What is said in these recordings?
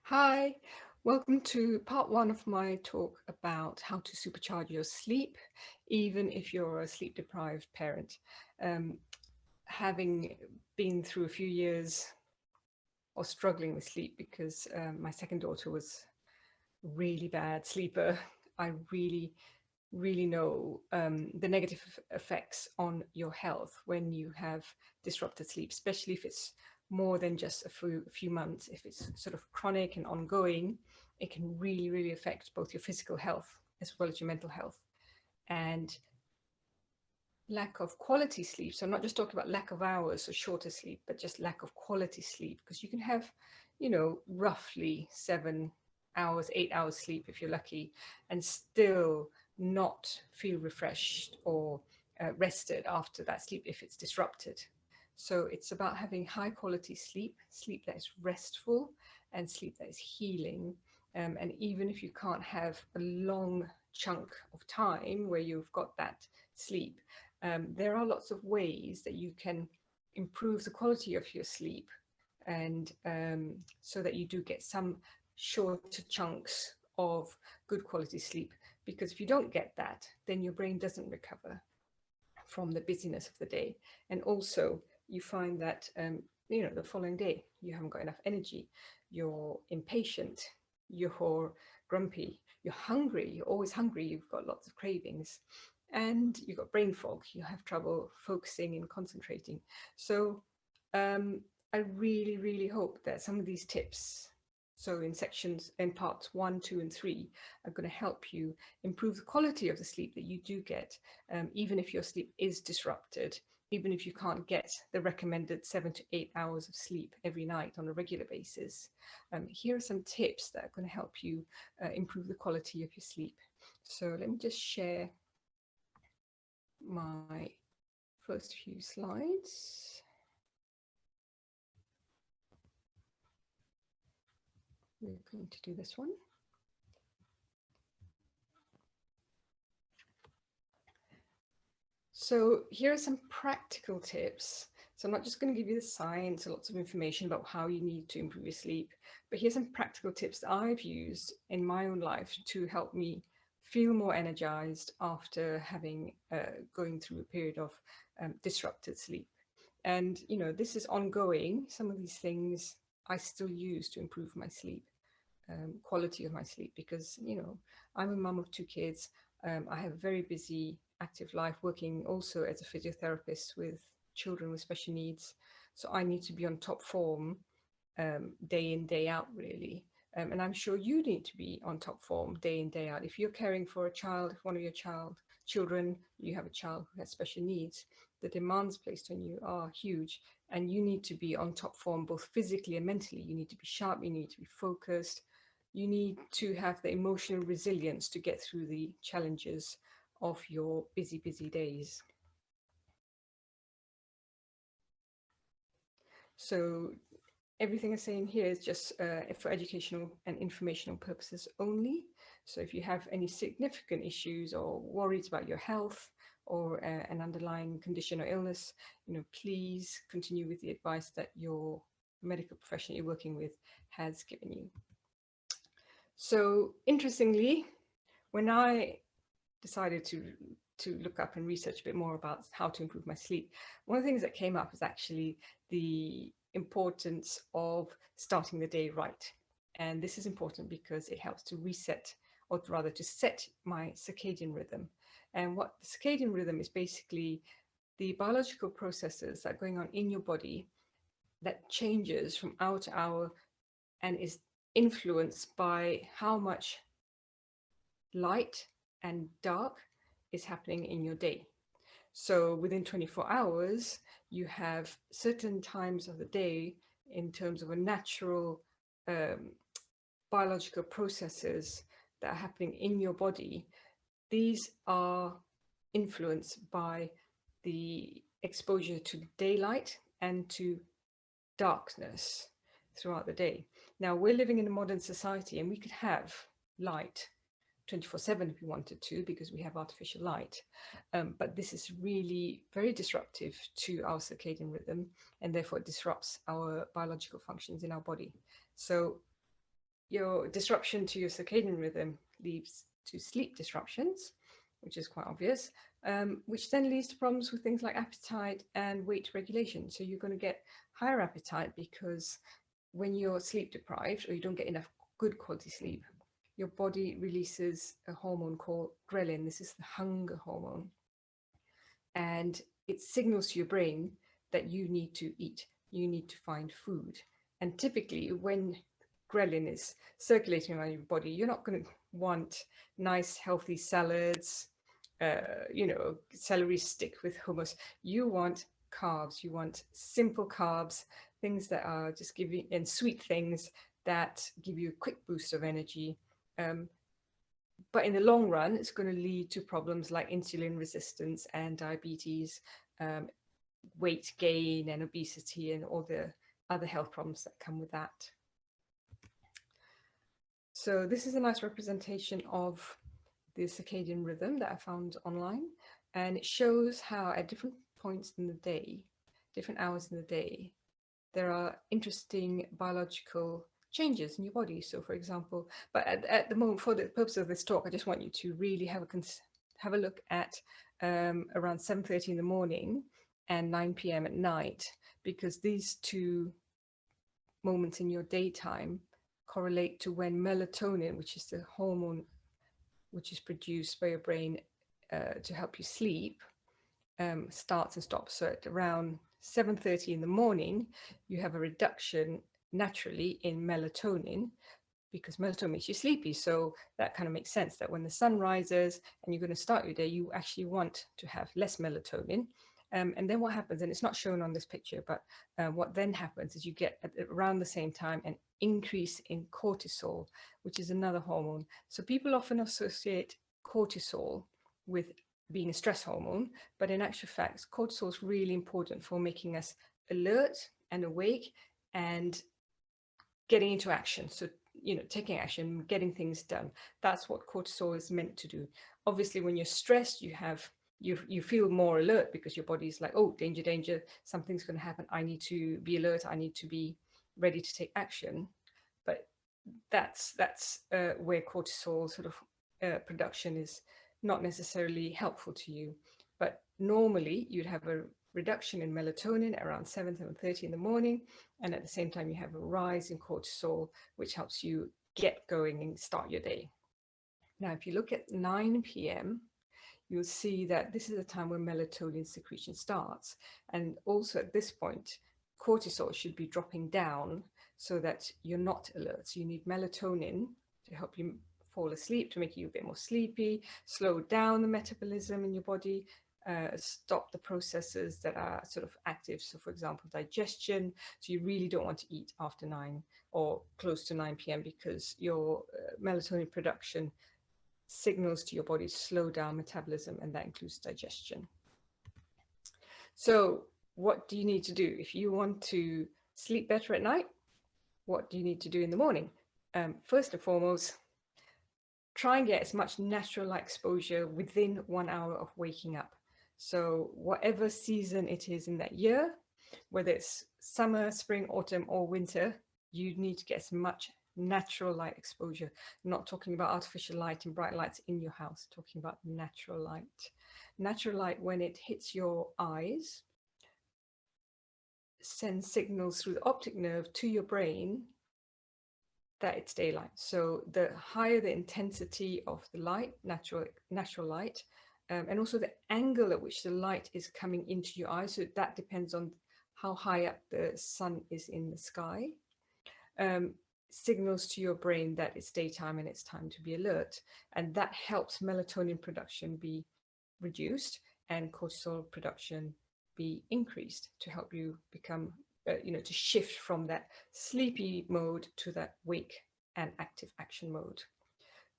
Hi, welcome to part one of my talk about how to supercharge your sleep, even if you're a sleep deprived parent. Um, Having been through a few years of struggling with sleep because my second daughter was a really bad sleeper, I really know the negative effects on your health when you have disrupted sleep, especially if it's more than just a few months. If it's sort of chronic and ongoing, it can really affect both your physical health as well as your mental health. And lack of quality sleep, so I'm not just talking about lack of hours or shorter sleep, but just lack of quality sleep, because you can have, roughly 7 hours, 8 hours sleep if you're lucky, and still not feel refreshed or rested after that sleep if it's disrupted. So it's about having high quality sleep, sleep that is restful and sleep that is healing. And even if you can't have a long chunk of time where you've got that sleep, there are lots of ways that you can improve the quality of your sleep, and so that you do get some shorter chunks of good quality sleep. Because if you don't get that, then your brain doesn't recover from the busyness of the day. And also you find that the following day you haven't got enough energy, you're impatient, you're grumpy, you're hungry, you're always hungry, you've got lots of cravings, and you've got brain fog, you have trouble focusing and concentrating. So I really hope that some of these tips, so in parts 1, 2 and 3, are going to help you improve the quality of the sleep that you do get, even if your sleep is disrupted, even if you can't get the recommended 7 to 8 hours of sleep every night on a regular basis. Here are some tips that are going to help you improve the quality of your sleep. So let me just share my first few slides. We're going to do this one. So here are some practical tips. So I'm not just going to give you the science and lots of information about how you need to improve your sleep, but here's some practical tips that I've used in my own life to help me feel more energized after having going through a period of disrupted sleep. And this is ongoing. Some of these things I still use to improve my sleep, quality of my sleep, because I'm a mum of 2 kids. I have a very busy active life, working also as a physiotherapist with children with special needs, so I need to be on top form day in day out, really. And I'm sure you need to be on top form day in day out. If you're caring for a child, if one of your children, you have a child who has special needs, the demands placed on you are huge, and you need to be on top form both physically and mentally. You need to be sharp, you need to be focused, you need to have the emotional resilience to get through the challenges of your busy days. So everything I'm saying here is just for educational and informational purposes only. So if you have any significant issues or worries about your health, or an underlying condition or illness, please continue with the advice that your medical professional you're working with has given you. So interestingly, when I decided to look up and research a bit more about how to improve my sleep, one of the things that came up is actually the importance of starting the day right. And this is important because it helps to reset, or rather to set my circadian rhythm. And what the circadian rhythm is basically the biological processes that are going on in your body that changes from hour to hour and is influenced by how much light and dark is happening in your day. So within 24 hours, you have certain times of the day in terms of a natural biological processes that are happening in your body. These are influenced by the exposure to daylight and to darkness throughout the day. Now, we're living in a modern society, and we could have light 24/7 if we wanted to, because we have artificial light. But this is really very disruptive to our circadian rhythm, and therefore it disrupts our biological functions in our body. So your disruption to your circadian rhythm leads to sleep disruptions, which is quite obvious, which then leads to problems with things like appetite and weight regulation. So you're going to get higher appetite because when you're sleep deprived or you don't get enough good quality sleep, your body releases a hormone called ghrelin. This is the hunger hormone. And it signals to your brain that you need to eat, you need to find food. And typically when ghrelin is circulating around your body, you're not going to want nice healthy salads, celery stick with hummus. You want carbs, you want simple carbs, things that are just giving, and sweet things that give you a quick boost of energy. But in the long run, it's going to lead to problems like insulin resistance and diabetes, weight gain and obesity, and all the other health problems that come with that. So this is a nice representation of the circadian rhythm that I found online, and it shows how at different points in the day, different hours in the day, there are interesting biological changes in your body. So for example, but at the moment, for the purpose of this talk, I just want you to really have a look at around 7:30 in the morning and 9 p.m. at night, because these two moments in your daytime correlate to when melatonin, which is the hormone which is produced by your brain to help you sleep, starts and stops. So at around 7:30 in the morning, you have a reduction naturally in melatonin, because melatonin makes you sleepy. So that kind of makes sense that when the sun rises and you're going to start your day, you actually want to have less melatonin. And then what happens, and it's not shown on this picture, but what then happens is you get at around the same time an increase in cortisol, which is another hormone. So people often associate cortisol with being a stress hormone, but in actual fact, cortisol is really important for making us alert and awake and getting into action. So, taking action, getting things done. That's what cortisol is meant to do. Obviously, when you're stressed, you feel more alert because your body's like, oh, danger, danger, something's going to happen. I need to be alert. I need to be ready to take action. But that's where cortisol sort of production is not necessarily helpful to you. But normally you'd have a reduction in melatonin around 7:30 in the morning, and at the same time you have a rise in cortisol, which helps you get going and start your day. Now, if you look at 9 p.m., you'll see that this is a time when melatonin secretion starts. And also at this point, cortisol should be dropping down so that you're not alert. So you need melatonin to help you fall asleep, to make you a bit more sleepy, slow down the metabolism in your body, stop the processes that are sort of active. So for example, digestion. So you really don't want to eat after 9 or close to 9 p.m. because your melatonin production signals to your body to slow down metabolism, and that includes digestion. So what do you need to do if you want to sleep better at night? What do you need to do in the morning? First and foremost, try and get as much natural light exposure within 1 hour of waking up. So whatever season it is in that year, whether it's summer, spring, autumn, or winter, you need to get as much natural light exposure. I'm not talking about artificial light and bright lights in your house, talking about natural light. Natural light, when it hits your eyes, sends signals through the optic nerve to your brain that it's daylight. So the higher the intensity of the light, natural light, and also the angle at which the light is coming into your eyes, so that depends on how high up the sun is in the sky, signals to your brain that it's daytime and it's time to be alert. And that helps melatonin production be reduced and cortisol production be increased to help you become, to shift from that sleepy mode to that wake and active action mode.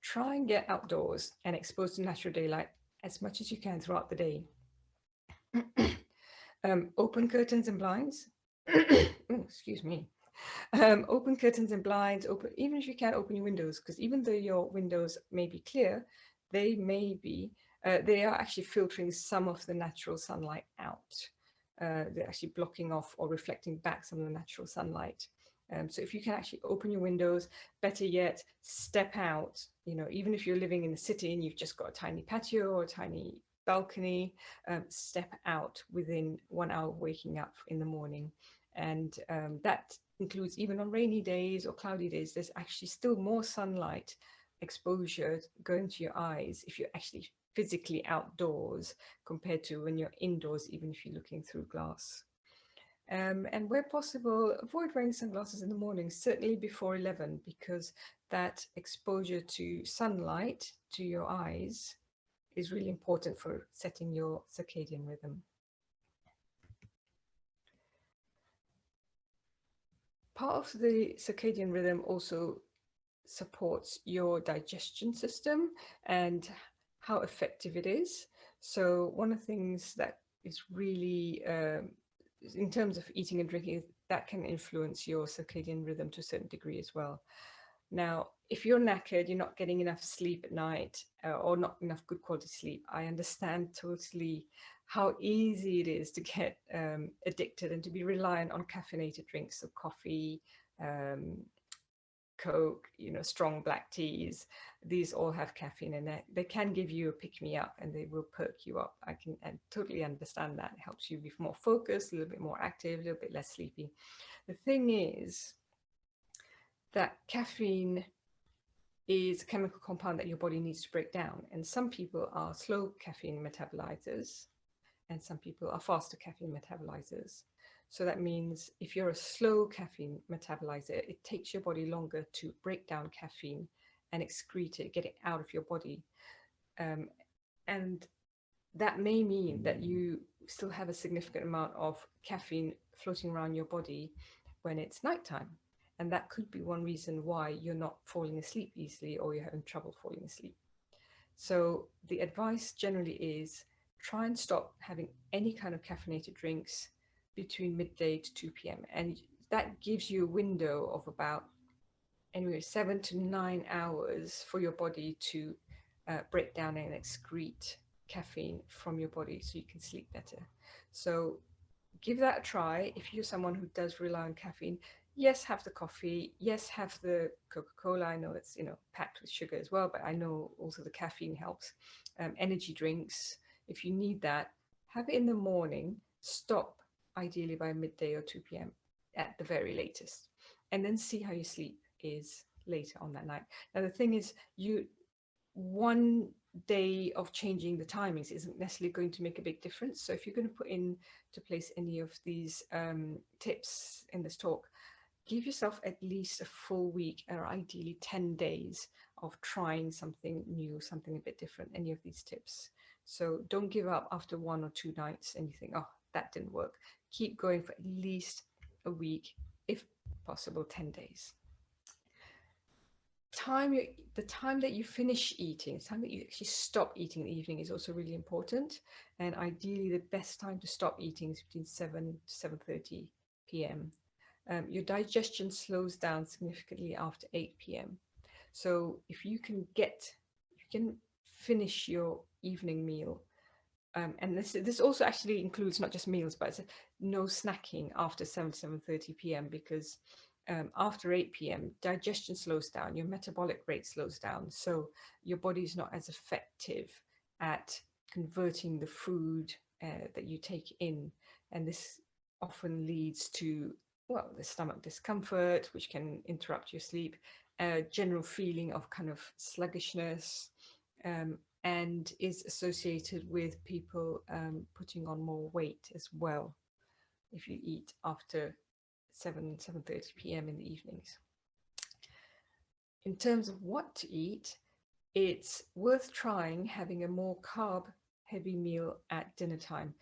Try and get outdoors and exposed to natural daylight as much as you can throughout the day. Open curtains and blinds. Oh, excuse me. Open curtains and blinds, even if you can't open your windows, because even though your windows may be clear, they are actually filtering some of the natural sunlight out. They're actually blocking off or reflecting back some of the natural sunlight. So if you can actually open your windows, better yet, step out, even if you're living in the city and you've just got a tiny patio or a tiny balcony, step out within 1 hour of waking up in the morning. And that includes even on rainy days or cloudy days, there's actually still more sunlight exposure going to your eyes if you're actually physically outdoors compared to when you're indoors, even if you're looking through glass. And where possible, avoid wearing sunglasses in the morning, certainly before 11, because that exposure to sunlight to your eyes is really important for setting your circadian rhythm. Part of the circadian rhythm also supports your digestion system and how effective it is. So one of the things that is really, in terms of eating and drinking, that can influence your circadian rhythm to a certain degree as well. Now, if you're knackered, you're not getting enough sleep at night, or not enough good quality sleep, I understand totally how easy it is to get addicted and to be reliant on caffeinated drinks, so coffee, Coke, strong black teas. These all have caffeine in it. They can give you a pick-me-up and they will perk you up. I can totally understand that. It helps you be more focused, a little bit more active, a little bit less sleepy. The thing is that caffeine is a chemical compound that your body needs to break down. And some people are slow caffeine metabolizers and some people are faster caffeine metabolizers. So that means if you're a slow caffeine metabolizer, it takes your body longer to break down caffeine and excrete it, get it out of your body. And that may mean that you still have a significant amount of caffeine floating around your body when it's nighttime. And that could be one reason why you're not falling asleep easily or you're having trouble falling asleep. So the advice generally is try and stop having any kind of caffeinated drinks between midday to 2 p.m. And that gives you a window of about anyway 7 to 9 hours for your body to break down and excrete caffeine from your body so you can sleep better. So give that a try. If you're someone who does rely on caffeine, yes, have the coffee, yes, have the Coca-Cola. I know it's packed with sugar as well, but I know also the caffeine helps. Energy drinks, if you need that, have it in the morning. Stop ideally by midday or 2 p.m. at the very latest, and then see how your sleep is later on that night. Now the thing is, one day of changing the timings isn't necessarily going to make a big difference. So if you're going to put into place any of these tips in this talk, give yourself at least a full week or ideally 10 days of trying something new, something a bit different, any of these tips. So don't give up after 1 or 2 nights and you think, oh, that didn't work. Keep going for at least a week, if possible 10 days. The time that you finish eating, the time that you actually stop eating in the evening is also really important. And ideally the best time to stop eating is between 7 to 7:30 p.m. Your digestion slows down significantly after 8 p.m. So if you can finish your evening meal, and this also actually includes not just meals, but no snacking after 7 to 7:30 p.m. because after 8 p.m. digestion slows down, your metabolic rate slows down, so your body is not as effective at converting the food that you take in, and this often leads to the stomach discomfort, which can interrupt your sleep, a general feeling of kind of sluggishness, and is associated with people putting on more weight as well if you eat after 7:30 p.m. in the evenings. In terms of what to eat, it's worth trying having a more carb-heavy meal at dinner time.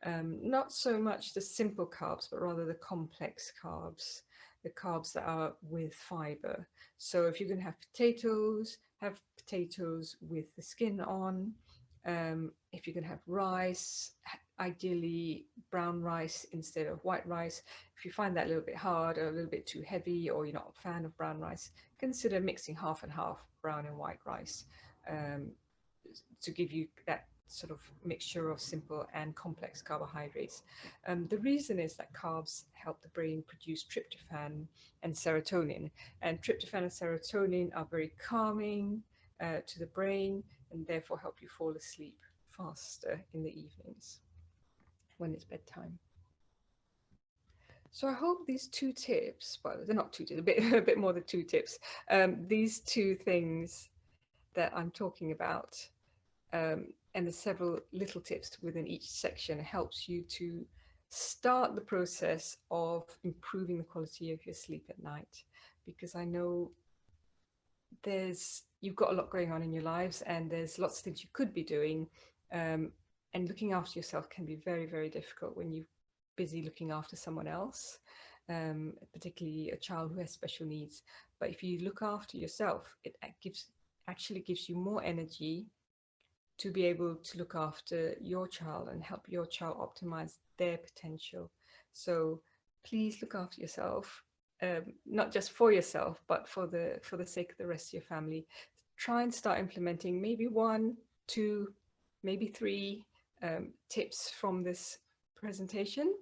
Not so much the simple carbs, but rather the complex carbs, the carbs that are with fiber. So if you're going to have potatoes with the skin on. If you're going to have rice, ideally brown rice instead of white rice. If you find that a little bit hard or a little bit too heavy, or you're not a fan of brown rice, consider mixing half and half brown and white rice to give you that sort of mixture of simple and complex carbohydrates. The reason is that carbs help the brain produce tryptophan and serotonin, and tryptophan and serotonin are very calming to the brain and therefore help you fall asleep faster in the evenings when it's bedtime. So I hope these two tips, well, they're not two tips, a bit more than two tips, these two things that I'm talking about, and the several little tips within each section helps you to start the process of improving the quality of your sleep at night. Because I know you've got a lot going on in your lives and there's lots of things you could be doing, and looking after yourself can be very, very difficult when you're busy looking after someone else, particularly a child who has special needs. But if you look after yourself, it actually gives you more energy to be able to look after your child and help your child optimize their potential. So please look after yourself, not just for yourself, but for the sake of the rest of your family. Try and start implementing maybe one, two, maybe three tips from this presentation,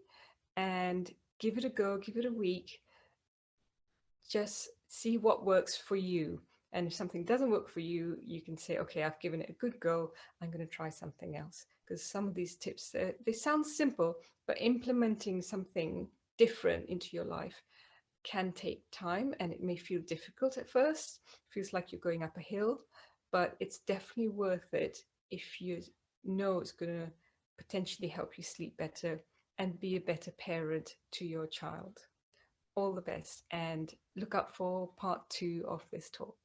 and give it a go, give it a week. Just see what works for you. And if something doesn't work for you, you can say, okay, I've given it a good go. I'm going to try something else. Because some of these tips, they sound simple, but implementing something different into your life can take time, and it may feel difficult at first. It feels like you're going up a hill, but it's definitely worth it if you know it's going to potentially help you sleep better and be a better parent to your child. All the best, and look up for part 2 of this talk.